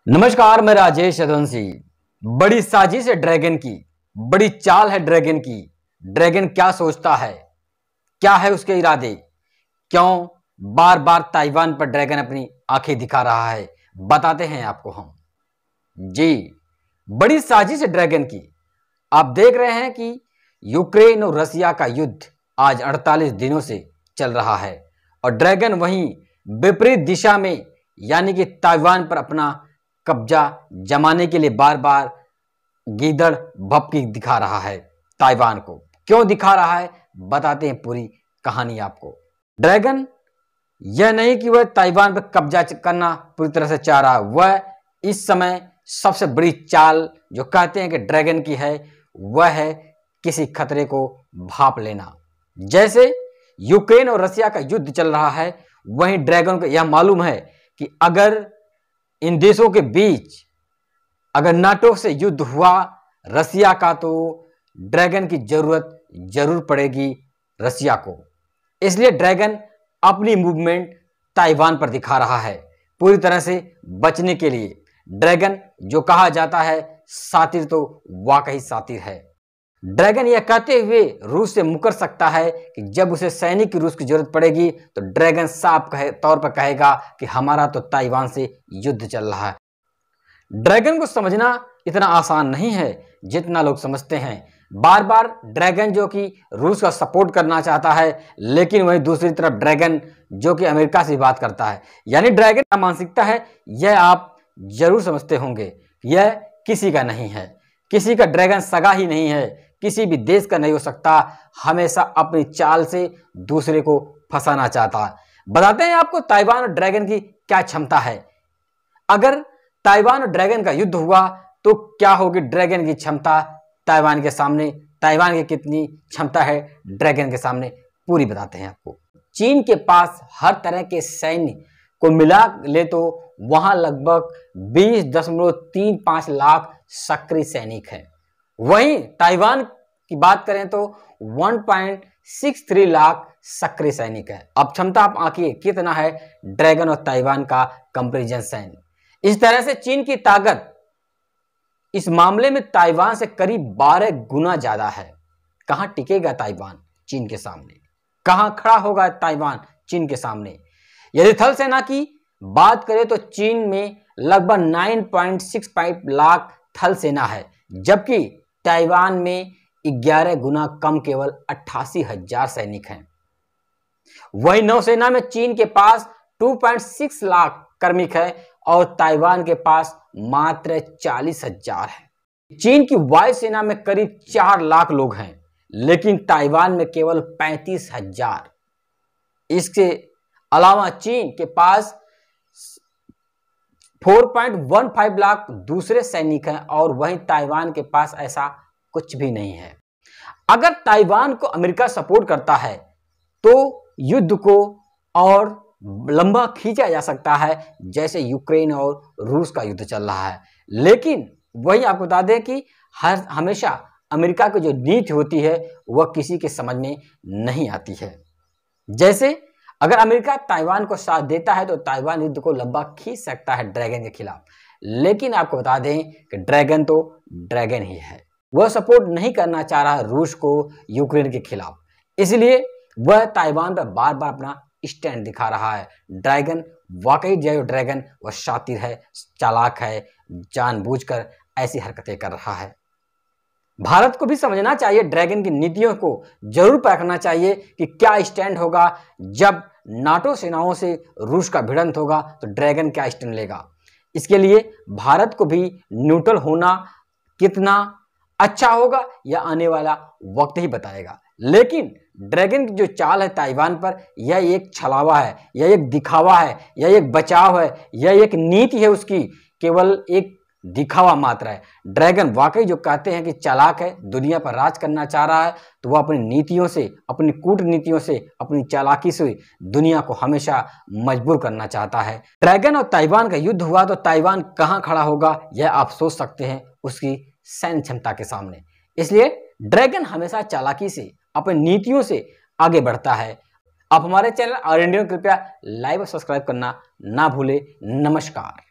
नमस्कार, मैं राजेश यदुवंशी। बड़ी साजिश है ड्रैगन की, बड़ी चाल है ड्रैगन की। ड्रैगन क्या सोचता है, क्या है उसके इरादे, क्यों बार बार ताइवान पर ड्रैगन अपनी आंखें दिखा रहा है, बताते हैं आपको हम। जी, बड़ी साजिश है ड्रैगन की। आप देख रहे हैं कि यूक्रेन और रसिया का युद्ध आज 48 दिनों से चल रहा है और ड्रैगन वहीं विपरीत दिशा में यानी कि ताइवान पर अपना कब्जा जमाने के लिए बार बार गीदड़ भपकी दिखा रहा है। ताइवान को क्यों दिखा रहा है, बताते हैं पूरी कहानी आपको। ड्रैगन यह नहीं कि वह ताइवान पर कब्जा करना पूरी तरह से चाह रहा, वह इस समय सबसे बड़ी चाल जो कहते हैं कि ड्रैगन की है, वह है किसी खतरे को भांप लेना। जैसे यूक्रेन और रसिया का युद्ध चल रहा है, वहीं ड्रैगन को यह मालूम है कि अगर इन देशों के बीच अगर नाटो से युद्ध हुआ रसिया का, तो ड्रैगन की जरूरत जरूर पड़ेगी रसिया को। इसलिए ड्रैगन अपनी मूवमेंट ताइवान पर दिखा रहा है पूरी तरह से बचने के लिए। ड्रैगन जो कहा जाता है सातिर, तो वाकई सातिर है। ड्रैगन यह कहते हुए रूस से मुकर सकता है कि जब उसे सैनिक की रूस की जरूरत पड़ेगी तो ड्रैगन साफ तौर पर कहेगा कि हमारा तो ताइवान से युद्ध चल रहा है। ड्रैगन को समझना इतना आसान नहीं है जितना लोग समझते हैं। बार बार ड्रैगन जो कि रूस का सपोर्ट करना चाहता है, लेकिन वहीं दूसरी तरफ ड्रैगन जो कि अमेरिका से बात करता है। यानी ड्रैगन का मानसिकता है, यह आप जरूर समझते होंगे, यह किसी का नहीं है, किसी का ड्रैगन सगा ही नहीं है, किसी भी देश का नहीं हो सकता, हमेशा अपनी चाल से दूसरे को फंसाना चाहता है। बताते हैं आपको ताइवान और ड्रैगन की क्या क्षमता है। अगर ताइवान और ड्रैगन का युद्ध हुआ तो क्या होगी ड्रैगन की क्षमता ताइवान के सामने, ताइवान की कितनी क्षमता है ड्रैगन के सामने, पूरी बताते हैं आपको। चीन के पास हर तरह के सैन्य को मिला ले तो वहां लगभग 20.35 लाख सक्रिय सैनिक हैं। वहीं ताइवान की बात करें तो 1.63 लाख सक्रिय सैनिक है। अब क्षमता आप आंकिए कितना है ड्रैगन और ताइवान का कंपैरिजन सैन्य। इस तरह से चीन की ताकत इस मामले में ताइवान से करीब 12 गुना ज्यादा है। कहां टिकेगा ताइवान चीन के सामने, कहां खड़ा होगा ताइवान चीन के सामने। यदि थल सेना की बात करें तो चीन में लगभग 9.65 लाख थल सेना है, जबकि ताइवान में 11 गुना कम, केवल 88,000 सैनिक हैं। वही नौसेना में चीन के पास 2.6 लाख कार्मिक है और ताइवान के पास मात्र 40,000 है। चीन की वायुसेना में करीब 4 लाख लोग हैं, लेकिन ताइवान में केवल 35,000। इसके अलावा चीन के पास 4.15 लाख दूसरे सैनिक हैं और वहीं ताइवान के पास ऐसा कुछ भी नहीं है। अगर ताइवान को अमेरिका सपोर्ट करता है तो युद्ध को और लंबा खींचा जा सकता है, जैसे यूक्रेन और रूस का युद्ध चल रहा है। लेकिन वही आपको बता दें कि हमेशा अमेरिका की जो नीति होती है वह किसी के समझ में नहीं आती है। जैसे अगर अमेरिका ताइवान को साथ देता है तो ताइवान युद्ध को लंबा खींच सकता है ड्रैगन के खिलाफ, लेकिन आपको बता दें कि ड्रैगन तो ड्रैगन ही है। वह सपोर्ट नहीं करना चाह रहा रूस को यूक्रेन के खिलाफ, इसलिए वह ताइवान पर बार बार अपना स्टैंड दिखा रहा है। ड्रैगन वाकई जो ड्रैगन वह शातिर है, चालाक है, जानबूझकर ऐसी हरकतें कर रहा है। भारत को भी समझना चाहिए, ड्रैगन की नीतियों को जरूर परखना चाहिए कि क्या स्टैंड होगा। जब नाटो सेनाओं से रूस का भिड़ंत होगा तो ड्रैगन क्या स्टैंड लेगा। इसके लिए भारत को भी न्यूट्रल होना कितना अच्छा होगा यह आने वाला वक्त ही बताएगा। लेकिन ड्रैगन की जो चाल है ताइवान पर, यह एक छलावा है, यह एक दिखावा है, यह एक बचाव है, यह एक नीति है उसकी, केवल एक दिखावा मात्र है। ड्रैगन वाकई जो कहते हैं कि चालाक है, दुनिया पर राज करना चाह रहा है, तो वह अपनी नीतियों से, अपनी कूटनीतियों से, अपनी चालाकी से दुनिया को हमेशा मजबूर करना चाहता है। ड्रैगन और ताइवान का युद्ध हुआ तो ताइवान कहां खड़ा होगा यह आप सोच सकते हैं उसकी सैन्य क्षमता के सामने। इसलिए ड्रैगन हमेशा चालाकी से, अपनी नीतियों से आगे बढ़ता है। आप हमारे चैनल और इंडियन कृपया लाइव और सब्सक्राइब करना ना भूले। नमस्कार।